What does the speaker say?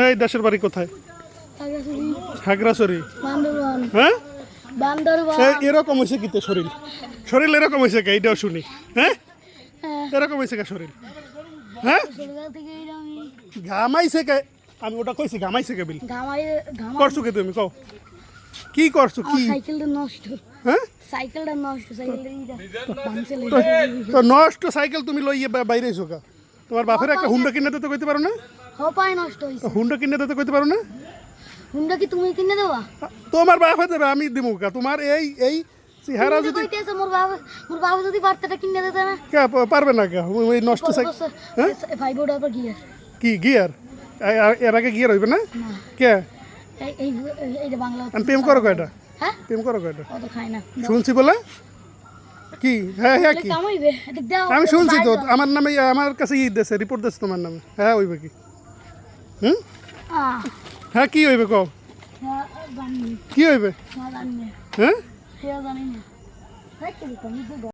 এই দেশের বাড়ি কোথায়? খাগড়াছড়ি। হ্যাঁ, এরকম হয়েছে কি শরীর? শরীর এরকম হয়েছে কে? এইটাও শুনি। হ্যাঁ, এরকম হয়েছে কে শরীর? হ্যাঁ, ঘামাইছে কে? আমি ওটা কইছি ঘামাইছে কে বিল? করছো কে তুমি? কও কি করছো? কি সাইকেলটা নষ্ট? হ্যাঁ, সাইকেলটা নষ্ট। তো নষ্ট সাইকেল তুমি লইয়ে বাইরে এসো কা? তোমার বাপের একটা হুন্ডা কিনে দিতে কইতে পারো না? হপায় নষ্ট হইছে। হুন্ডা কিনে দিতে কইতে পারো না? হুন্ডা কি তুমি কিনে দেবা? তোমার বাপে দেবে, আমি দিমু কা? তোমার এই চেহারা যদি মোর বাবা যদি পারতেটা কিনে দিতে না। কে পারবে না কে? ওই নষ্ট সাইকেল। হ্যাঁ, 5 ওটার পর গিয়ার। কি গিয়ার? এর আগে গিয়ার হইবে না? কে? এইটা বাংলা। প্রেম করো কয়টা? হ্যাঁ, প্রেম করো কয়টা? অত খাই না। শুনছি বলে কি? হ্যাঁ হ্যাঁ, কি কামাইবে দেখ দাও। আমি শুনছি তো, আমার নামে আমার কাছে দিয়েছে, রিপোর্ট দিয়েছে তোমার নামে। হ্যাঁ হইবে কি? হুম, হ্যাঁ কি হইবে কও? কি হইবে? জানি না। হ্যাঁ, জানি না।